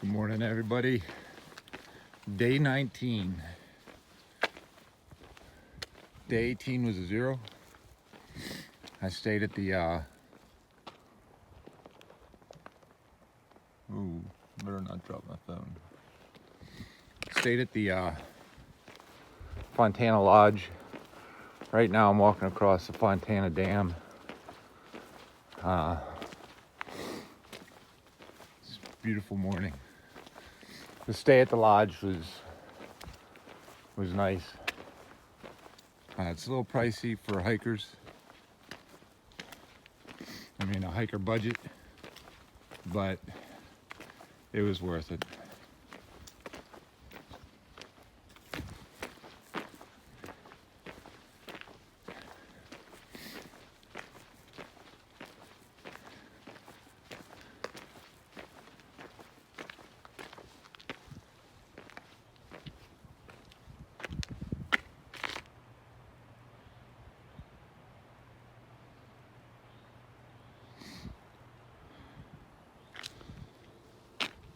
Good morning, everybody. Day 19. Day 18 was a 0. I stayed at the ooh, better not drop my phone. Stayed at the Fontana Lodge. Right now I'm walking across the Fontana Dam. It's a beautiful morning. The stay at the lodge was nice. It's a little pricey for hikers. I mean, a hiker budget, but it was worth it.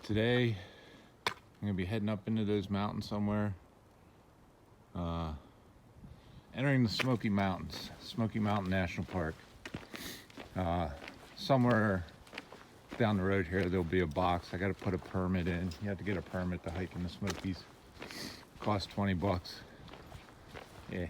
Today, I'm gonna be heading up into those mountains somewhere. Entering the Smoky Mountains, Smoky Mountain National Park. Somewhere down the road here, there'll be a box. I gotta put a permit in. You have to get a permit to hike in the Smokies. Costs 20 bucks. Yeah.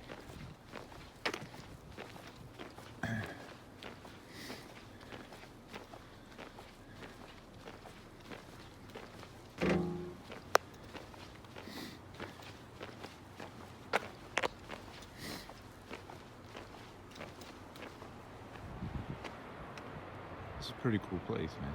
It's a pretty cool place, man.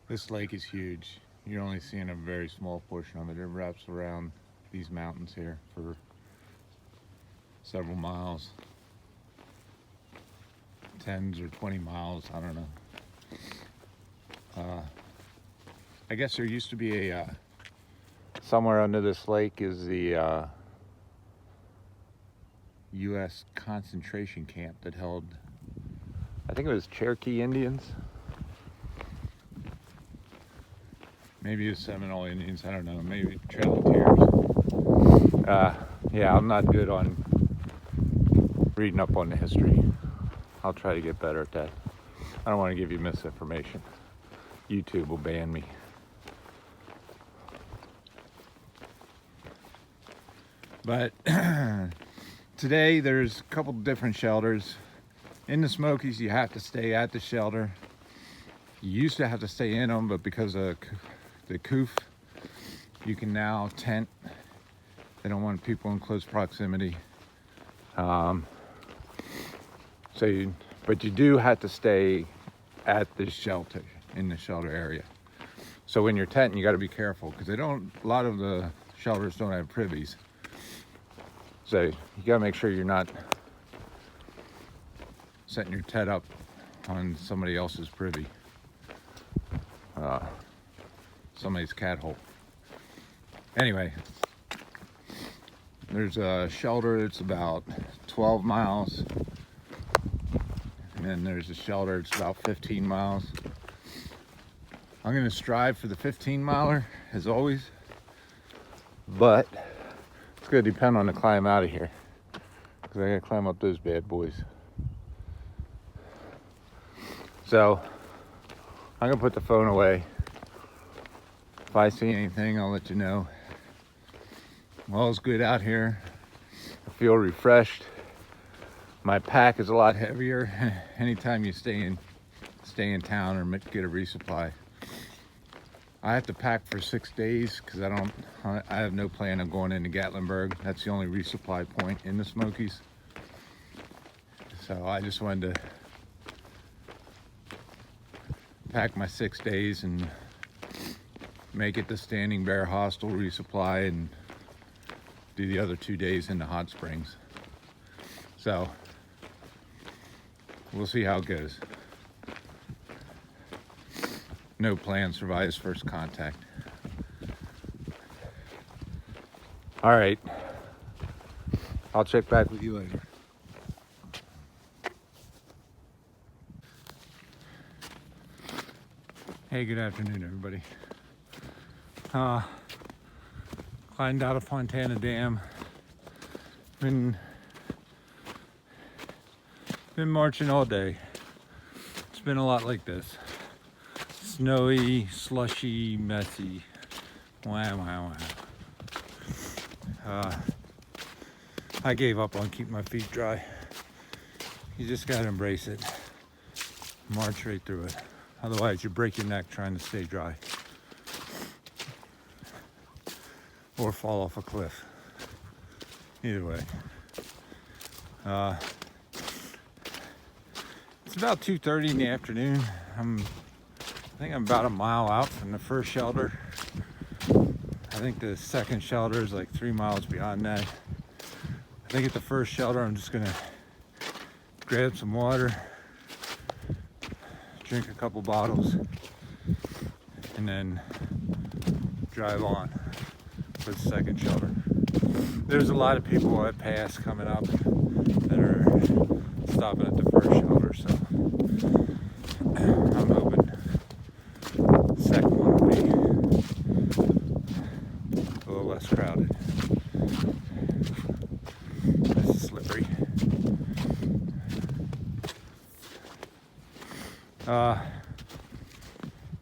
This lake is huge. You're only seeing a very small portion of it. It wraps around these mountains here for several miles. 10s or 20 miles, I don't know. I guess there used to be a, somewhere under this lake is the U.S. concentration camp that held, I think it was Cherokee Indians. Maybe it was Seminole Indians, I don't know, maybe Trail of Tears. Yeah, I'm not good on reading up on the history. I'll try to get better at that. I don't want to give you misinformation. YouTube will ban me. But today there's a couple different shelters. In the Smokies, you have to stay at the shelter. You used to have to stay in them, but because of the coof, you can now tent. They don't want people in close proximity. But you do have to stay at the shelter, in the shelter area. So when you're tenting, you got to be careful because a lot of the shelters don't have privies. So you got to make sure you're not setting your tent up on somebody else's privy. Somebody's cat hole. Anyway, there's a shelter that's about 12 miles. And then there's a shelter that's about 15 miles. I'm gonna strive for the 15 miler as always, but it's gonna depend on the climb out of here because I gotta climb up those bad boys. So I'm gonna put the phone away. If I see anything, I'll let you know. All's good out here. I feel refreshed. My pack is a lot heavier. Anytime you stay in town or get a resupply, I have to pack for 6 days because I have no plan of going into Gatlinburg. That's the only resupply point in the Smokies. So I just wanted to pack my 6 days and make it to Standing Bear Hostel, resupply, and do the other 2 days in the hot springs. So we'll see how it goes. No plan survives first contact. All right, I'll check back with you later. Hey, good afternoon, everybody. Climbed out of Fontana Dam. Been marching all day. It's been a lot like this. Snowy, slushy, messy. Wow. I gave up on keeping my feet dry. You just gotta embrace it. March right through it. Otherwise, you break your neck trying to stay dry. Or fall off a cliff. Either way. It's about 2:30 in the afternoon. I think I'm about a mile out from the first shelter. I think the second shelter is like 3 miles beyond that. I think at the first shelter, I'm just gonna grab some water, drink a couple bottles, and then drive on for the second shelter. There's a lot of people I pass coming up that are stopping at the first shelter, so I'm hoping the second one will be a little less crowded. This is slippery.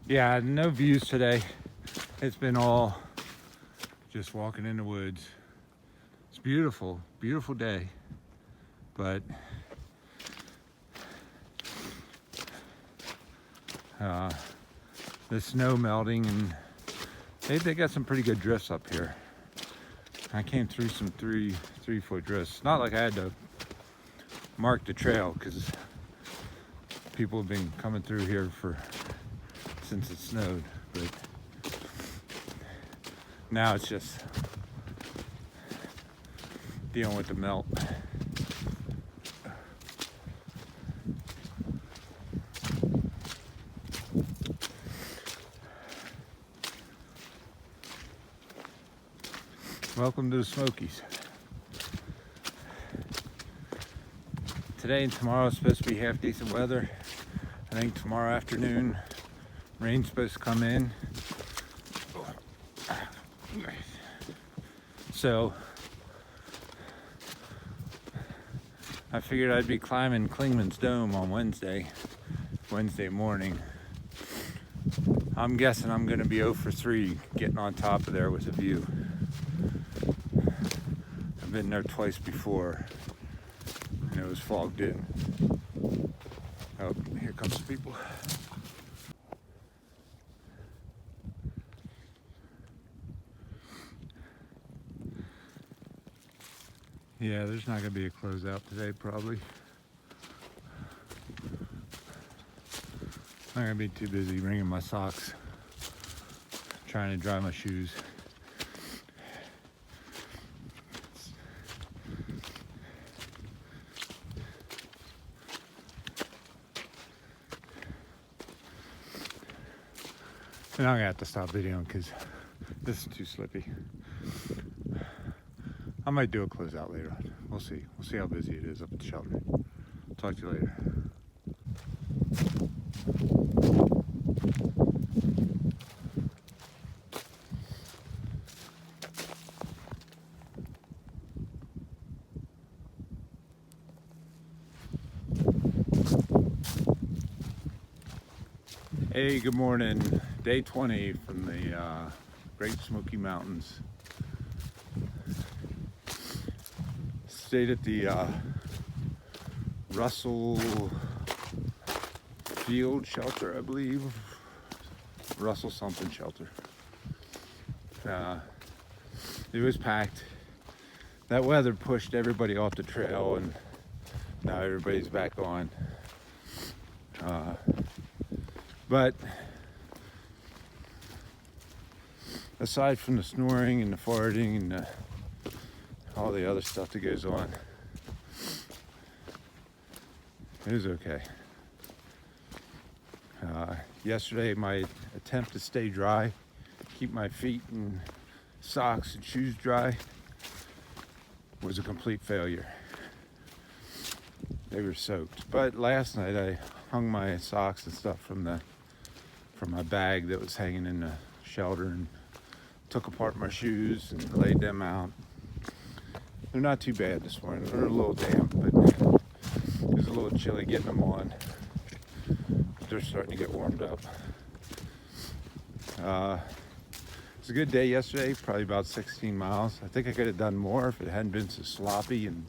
Yeah, no views today. It's been all just walking in the woods. It's beautiful, beautiful day, but the snow melting, and they got some pretty good drifts up here. I came through some three foot drifts. Not like I had to mark the trail, because people have been coming through here since it snowed, but now it's just dealing with the melt. Welcome to the Smokies. Today and tomorrow is supposed to be half decent weather. I think tomorrow afternoon rain's supposed to come in. So I figured I'd be climbing Klingman's Dome on Wednesday morning. I'm guessing I'm gonna be 0 for 3 getting on top of there with a view. I've been there twice before and it was fogged in. Oh, here comes the people. Yeah, there's not gonna be a closeout today, probably. I'm gonna be too busy wringing my socks, trying to dry my shoes. And I'm gonna have to stop videoing because this is too slippy. I might do a closeout later on. We'll see. We'll see how busy it is up at the shelter. Talk to you later. Hey, good morning. Day 20 from the Great Smoky Mountains. Stayed at the Russell Field Shelter, I believe. Russell something shelter. It was packed. That weather pushed everybody off the trail, and now everybody's back on. But aside from the snoring and the farting and all the other stuff that goes on, it was okay. Yesterday, my attempt to stay dry, keep my feet and socks and shoes dry, was a complete failure. They were soaked. But last night I hung my socks and stuff from my bag that was hanging in the shelter and took apart my shoes and laid them out. They're not too bad this morning. They're a little damp, but it was a little chilly getting them on. But they're starting to get warmed up. It was a good day yesterday, probably about 16 miles. I think I could have done more if it hadn't been so sloppy and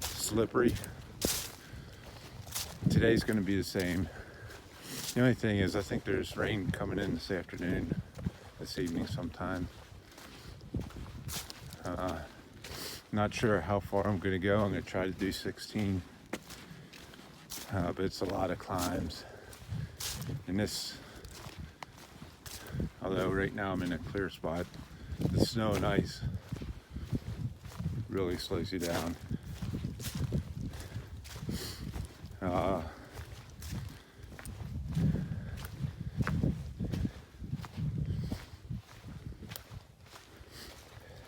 slippery. Today's going to be the same. The only thing is I think there's rain coming in this afternoon, this evening sometime. Not sure how far I'm going to go. I'm going to try to do 16, but it's a lot of climbs. And this, although right now I'm in a clear spot, the snow and ice really slows you down.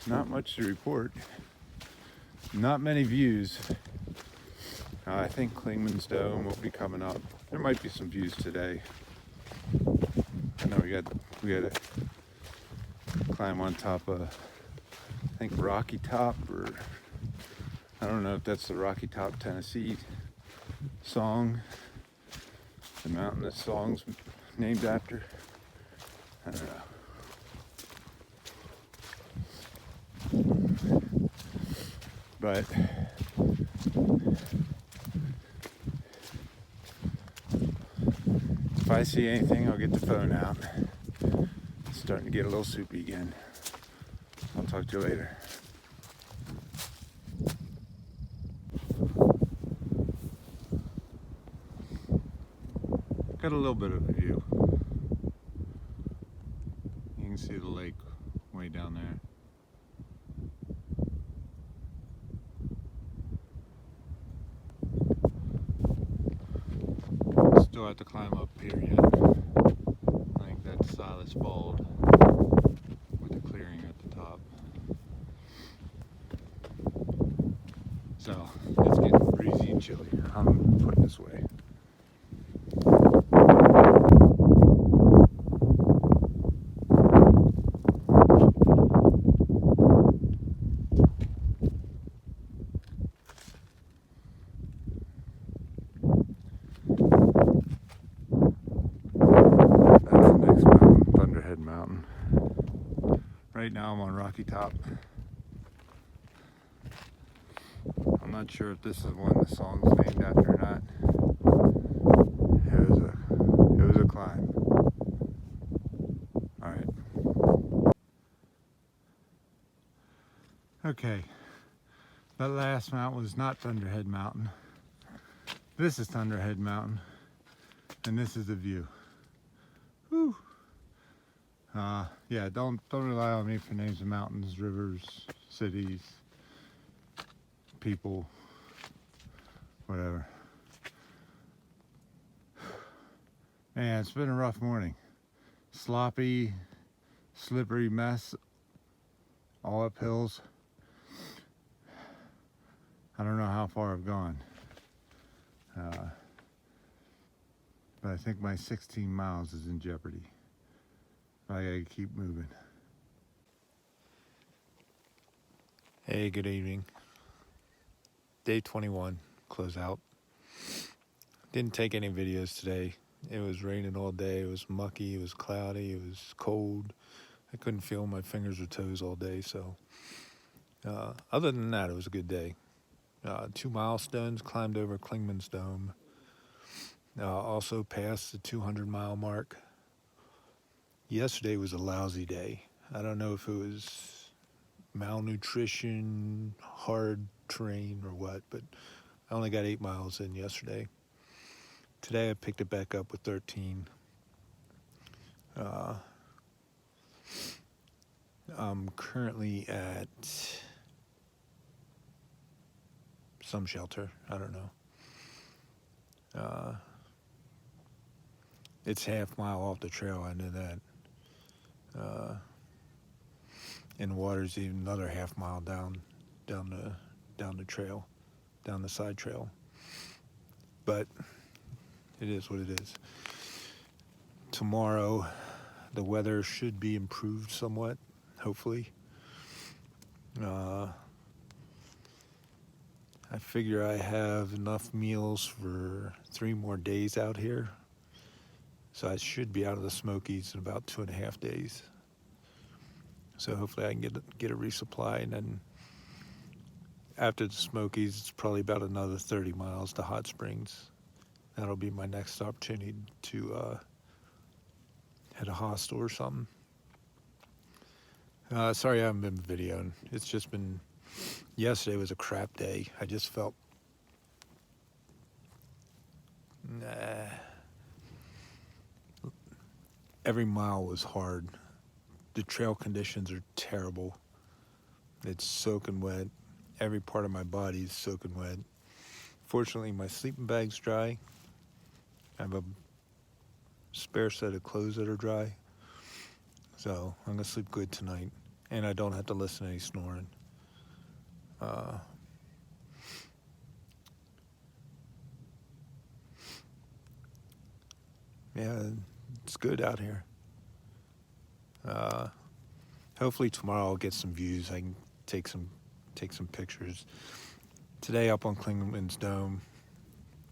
Not much to report. Not many views. I think Klingman's Dome will be coming up. There might be some views today. I know we got to climb on top of, I think, Rocky Top, or I don't know if that's the Rocky Top, Tennessee song. The mountain that song's named after. I don't know. But if I see anything, I'll get the phone out. It's starting to get a little soupy again. I'll talk to you later. Got a little bit of a view. You can see the lake way down there. Still have to climb up here yet. I think that's Silas Bald with the clearing at the top. So it's getting breezy and chilly. I'm putting this way. Mountain. Right now I'm on Rocky Top. I'm not sure if this is one the song's named after or not. It was a climb. Alright. Okay. That last mountain was not Thunderhead Mountain. This is Thunderhead Mountain. And this is the view. Whew. Yeah, don't rely on me for names of mountains, rivers, cities, people, whatever. Man, it's been a rough morning. Sloppy, slippery mess, all up hills. I don't know how far I've gone. But I think my 16 miles is in jeopardy. I gotta keep moving. Hey, good evening. Day 21, close out. Didn't take any videos today. It was raining all day. It was mucky. It was cloudy. It was cold. I couldn't feel my fingers or toes all day. So other than that, it was a good day. 2 milestones, climbed over Klingman's Dome. Also passed the 200-mile mark. Yesterday was a lousy day. I don't know if it was malnutrition, hard terrain, or what, but I only got 8 miles in yesterday. Today I picked it back up with 13. I'm currently at some shelter. I don't know. It's half-mile off the trail. I know that. And the water's even another half-mile down the trail, down the side trail. But it is what it is. Tomorrow, the weather should be improved somewhat, hopefully. I figure I have enough meals for 3 more days out here. So I should be out of the Smokies in about 2.5 days. So hopefully I can get a resupply, and then after the Smokies, it's probably about another 30 miles to Hot Springs. That'll be my next opportunity to hit a hostel or something. Sorry I haven't been videoing. It's just been, yesterday was a crap day. I just felt, every mile was hard. The trail conditions are terrible. It's soaking wet. Every part of my body is soaking wet. Fortunately, my sleeping bag's dry. I have a spare set of clothes that are dry. So I'm gonna sleep good tonight. And I don't have to listen to any snoring. Yeah, it's good out here. Hopefully tomorrow I'll get some views. I can take some pictures. Today up on Klingman's Dome,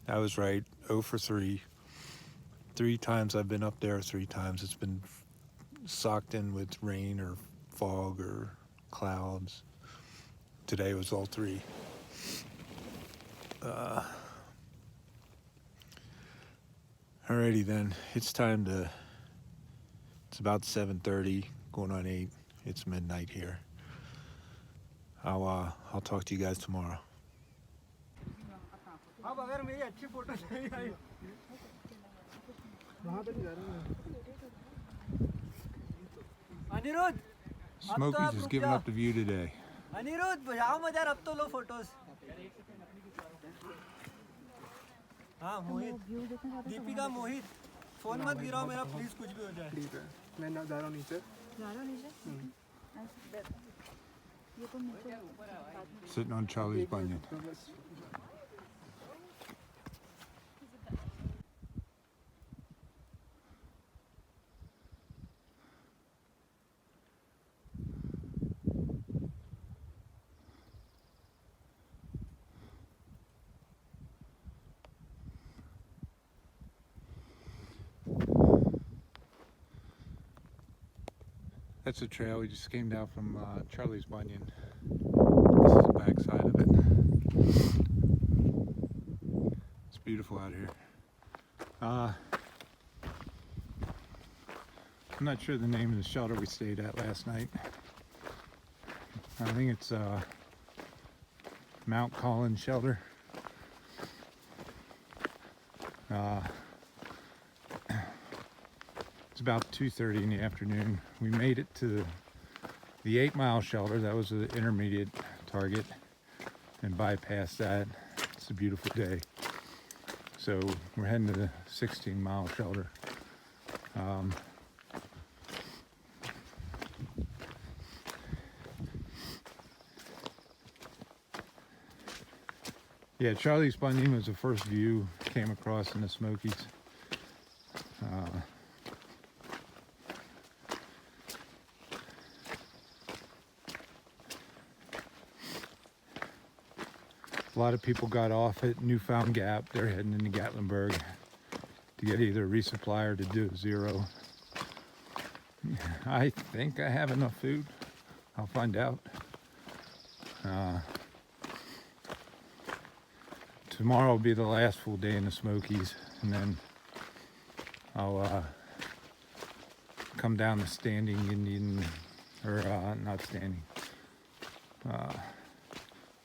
I was right, 0 for 3. 3 times I've been up there, 3 times it's been socked in with rain or fog or clouds. Today was all 3. Alrighty then, it's about 7:30, going on 8. It's midnight here. I'll talk to you guys tomorrow. Smokies is giving up the view today. Anirudh आओ मत यार अब तो लो photos हाँ मोहित दीपिका मोहित phone मत गिराओ मेरा please कुछ भी हो जाए ठीक है मैं ना जा रहा हूँ नीचे Sitting on Charlie's bunion. That's the trail. We just came down from Charlie's Bunion. This is the back side of it. It's beautiful out here. I'm not sure the name of the shelter we stayed at last night. I think it's Mount Collins Shelter. It's about 2:30 in the afternoon. We made it to the 8-mile shelter. That was the intermediate target, and bypassed that. It's a beautiful day. So we're heading to the 16-mile shelter. Yeah, Charlie's Bunion was the first view came across in the Smokies. A lot of people got off at Newfound Gap. They're heading into Gatlinburg to get either a resupply or to do a 0. I think I have enough food. I'll find out. Tomorrow will be the last full day in the Smokies, and then I'll come down to Standing Indian, or not Standing.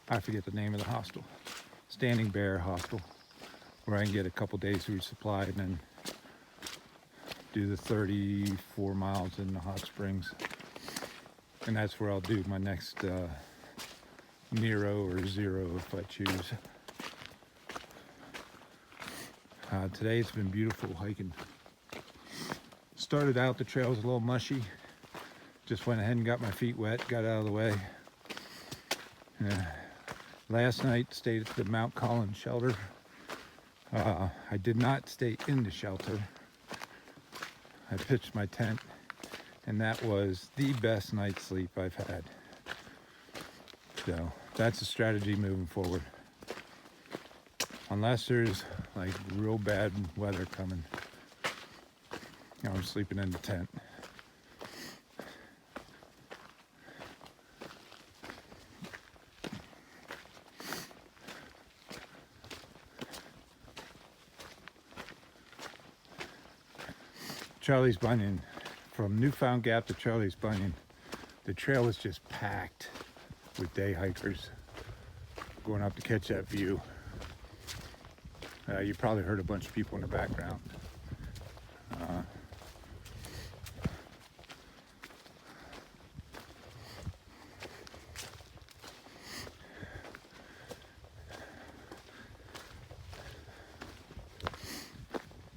I forget the name of the hostel. Standing Bear Hostel, where I can get a couple days resupply and then do the 34 miles in the Hot Springs. And that's where I'll do my next Nero or Zero if I choose. Today it's been beautiful hiking. Started out, the trail was a little mushy. Just went ahead and got my feet wet, got out of the way. Last night stayed at the Mount Collins shelter. I did not stay in the shelter. I pitched my tent, and that was the best night's sleep I've had. So that's a strategy moving forward. Unless there's like real bad weather coming, I'm sleeping in the tent. Charlie's Bunyan, from Newfound Gap to Charlie's Bunyan, the trail is just packed with day hikers going up to catch that view. You probably heard a bunch of people in the background.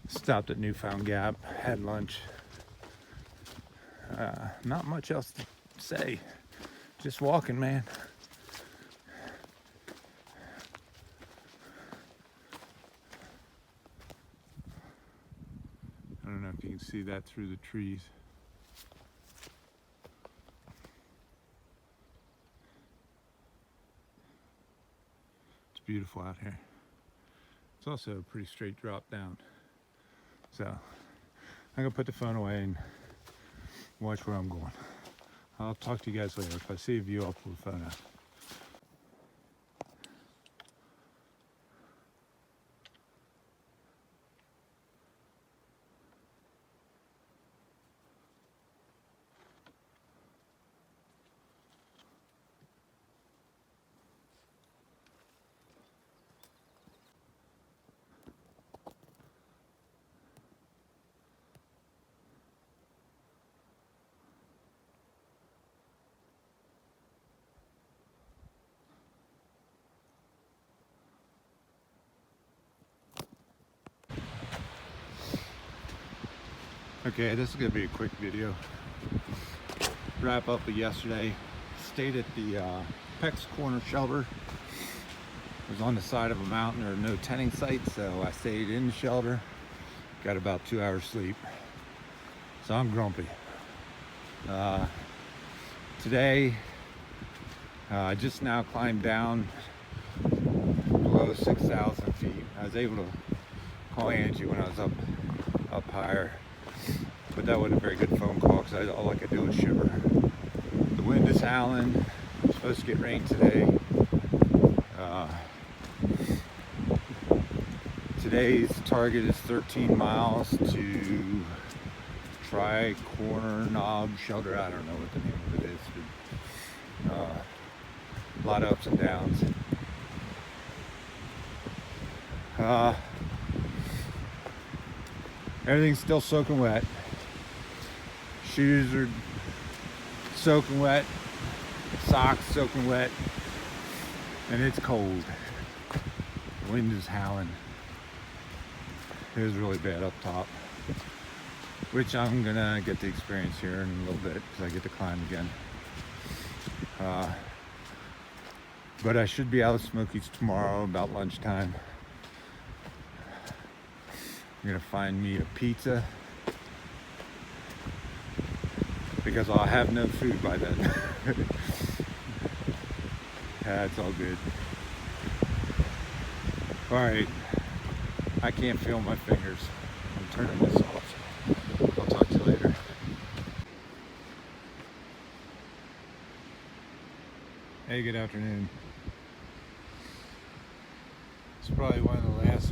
Stopped at Newfound Gap, had lunch. Not much else to say. Just walking, man. I don't know if you can see that through the trees. It's beautiful out here. It's also a pretty straight drop down. So I'm gonna put the phone away and watch where I'm going. I'll talk to you guys later. If I see a view, I'll pull the phone out. Okay, this is gonna be a quick video. Wrap up of yesterday. Stayed at the Peck's Corner shelter. It was on the side of a mountain. There are no tenting sites, so I stayed in the shelter. Got about 2 hours sleep. So I'm grumpy. Today, I just now climbed down below 6,000 feet. I was able to call Angie when I was up higher. But that wasn't a very good phone call because all I could do was shiver. The wind is howling. I'm supposed to get rain today. Today's target is 13 miles to Tri-Corner Knob Shelter. I don't know what the name of it is. But, a lot of ups and downs. Everything's still soaking wet. Shoes are soaking wet, socks soaking wet, and it's cold. The wind is howling. It was really bad up top, which I'm gonna get the experience here in a little bit because I get to climb again. But I should be out of Smokies tomorrow about lunchtime. I'm gonna find me a pizza because I'll have no food by then. Yeah, it's all good. All right, I can't feel my fingers. I'm turning this off. I'll talk to you later. Hey, good afternoon. It's probably one of the last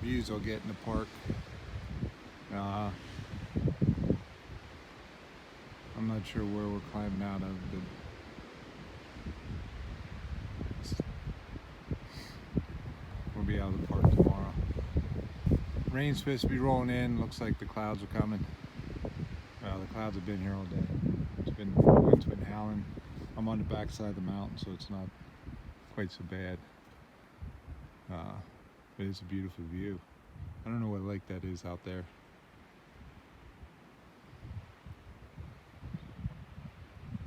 views I'll get in the park. I'm not sure where we're climbing out of, but we'll be out of the park tomorrow. Rain's supposed to be rolling in. Looks like the clouds are coming. The clouds have been here all day. It's The wind's been howling. I'm on the back side of the mountain, so it's not quite so bad. But it's a beautiful view. I don't know what lake that is out there.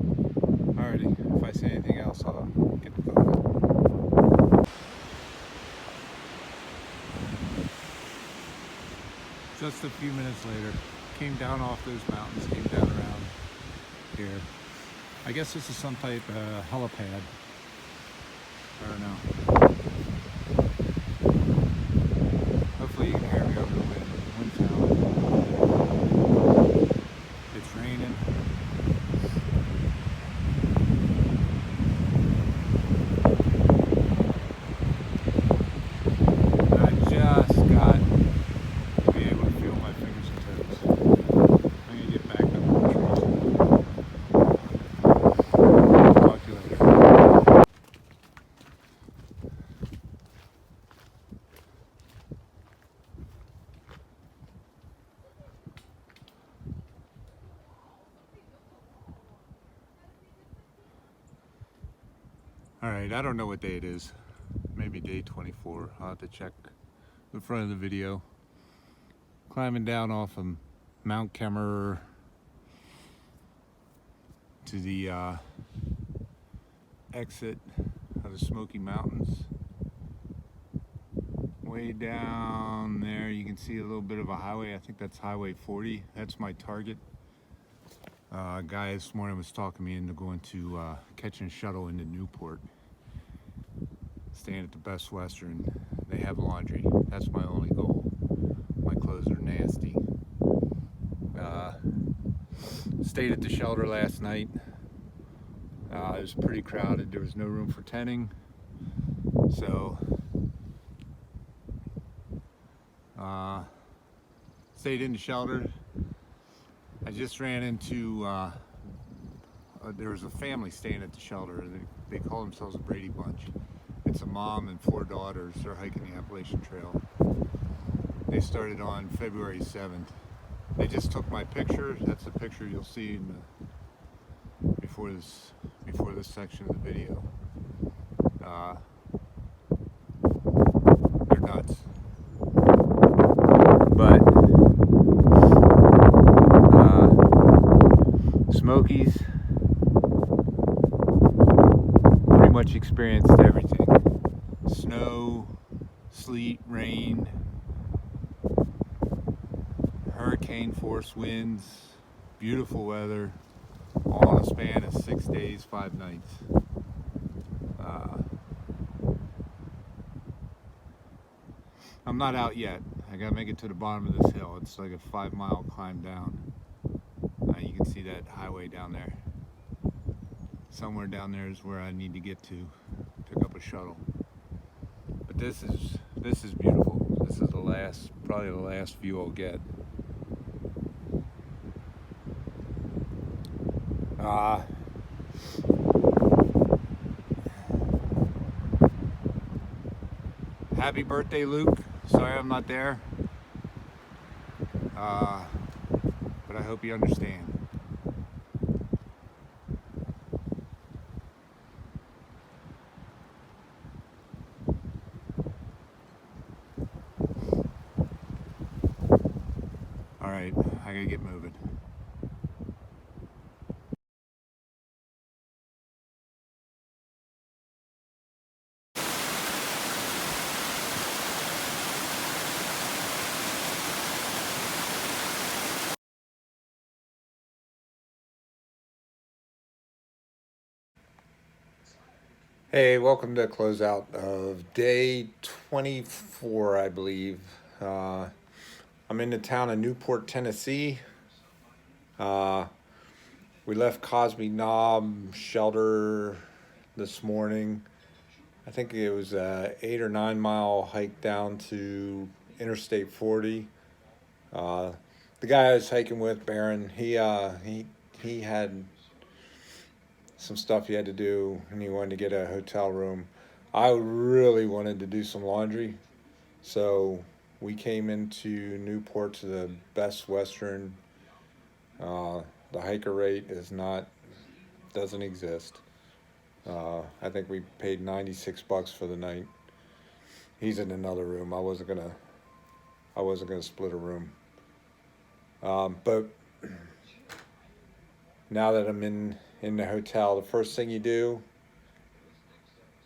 Alrighty, if I see anything else, I'll get the phone out. Just a few minutes later, came down off those mountains, came down around here. I guess this is some type of helipad. I don't know. Hopefully you can hear me over the wind. The wind's howling. It's raining. I just got to be able to feel my fingers and toes. I'm gonna get back up in the trees. Talk to you later. Alright, I don't know what day it is. Maybe day 24. I'll have to check the front of the video. Climbing down off of Mount Kemmerer to the exit of the Smoky Mountains. Way down there you can see a little bit of a highway. I think that's Highway 40. That's my target. A guy this morning was talking me into going to catching a shuttle into Newport. Staying at the Best Western. They have laundry. That's my only goal. My clothes are nasty. Stayed at the shelter last night. It was pretty crowded. There was no room for tenting. So stayed in the shelter. I just ran into there was a family staying at the shelter. They call themselves a Brady Bunch. It's a mom and 4 daughters. They're hiking the Appalachian Trail. They started on February 7th. They just took my picture. That's the picture you'll see in the, before this section of the video. They're nuts. But Smokies pretty much experienced everything. Snow, sleet, rain, hurricane force winds, beautiful weather, all in a span of 6 days, 5 nights. I'm not out yet. I gotta make it to the bottom of this hill. It's like a 5-mile climb down. You can see that highway down there. Somewhere down there is where I need to get to pick up a shuttle. But this is beautiful. This is probably the last view I'll get. Happy birthday, Luke. Sorry I'm not there. But I hope you understand. Alright, I gotta get moving. Hey, welcome to the closeout of day 24, I believe. I'm in the town of Newport, Tennessee. We left Cosby Knob shelter this morning. I think it was a 8 or 9 mile hike down to Interstate 40. The guy I was hiking with, Barron, he had some stuff he had to do and he wanted to get a hotel room. I really wanted to do some laundry, so we came into Newport to the Best Western. The hiker rate is not doesn't exist. I think we paid $96 for the night. He's in another room. I wasn't gonna split a room. But now that I'm in the hotel, the first thing you do,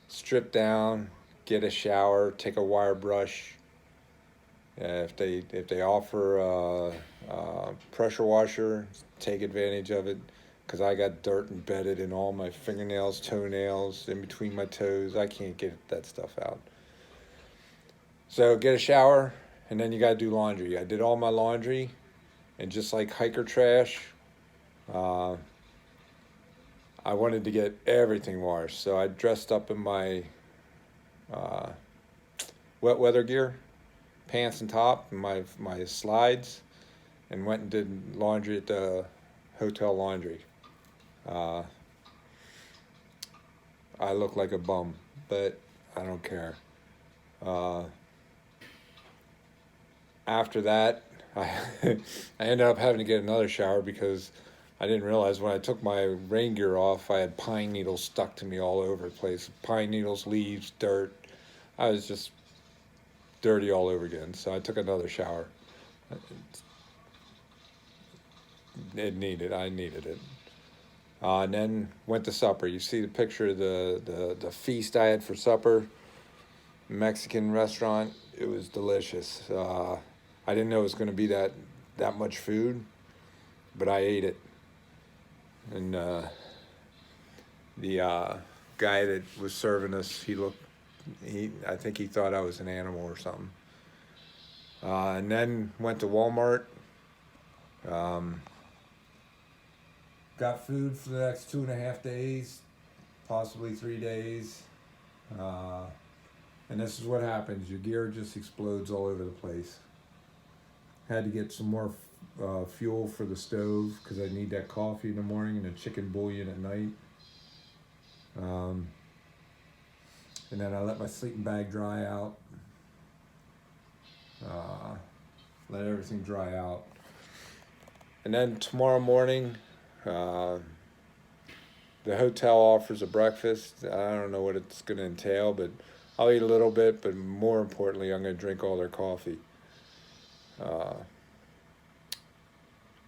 strip down, get a shower, take a wire brush. If they offer a pressure washer, take advantage of it, because I got dirt embedded in all my fingernails, toenails, in between my toes. I can't get that stuff out. So get a shower, and then you got to do laundry. I did all my laundry, and just like hiker trash, I wanted to get everything washed. So I dressed up in my wet weather gear, pants and top, and my slides, and went and did laundry at the hotel laundry. I look like a bum, but I don't care. After that, I ended up having to get another shower because I didn't realize when I took my rain gear off, I had pine needles stuck to me all over the place. Pine needles, leaves, dirt. I was just dirty all over again, so I took another shower. I needed it. And then went to supper. You see the picture of the feast I had for supper. Mexican restaurant. It was delicious. I didn't know it was going to be that much food, but I ate it. And the guy that was serving us, I think he thought I was an animal or something. And then went to Walmart. Got food for the next 2.5 days, possibly 3 days. And this is what happens. Your gear just explodes all over the place. Had to get some more fuel for the stove because I need that coffee in the morning and a chicken bouillon at night. And then I let my sleeping bag dry out. Let everything dry out. And then tomorrow morning, the hotel offers a breakfast. I don't know what it's going to entail, but I'll eat a little bit, but more importantly, I'm going to drink all their coffee.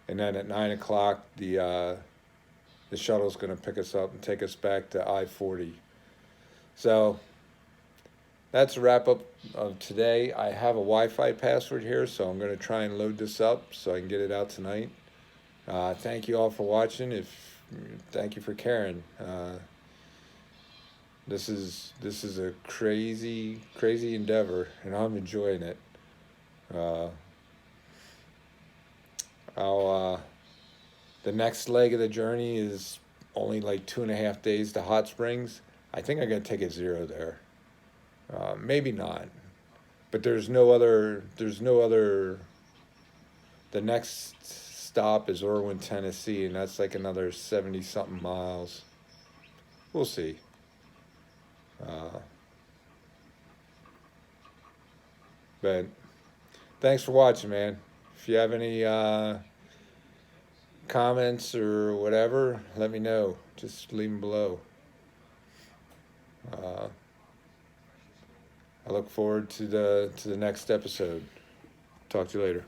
And then at 9 o'clock, the shuttle's going to pick us up and take us back to I-40. So that's a wrap up of today. I have a Wi-Fi password here, so I'm going to try and load this up so I can get it out tonight. Thank you all for watching. Thank you for caring. This is a crazy endeavor, and I'm enjoying it. The next leg of the journey is only like 2.5 days to Hot Springs. I think I'm gonna take a 0 there. Maybe not, but there's no other. The next stop is Irwin, Tennessee, and that's like another 70-something miles. We'll see. But thanks for watching, man. If you have any comments or whatever, let me know. Just leave them below. I look forward to the next episode. Talk to you later.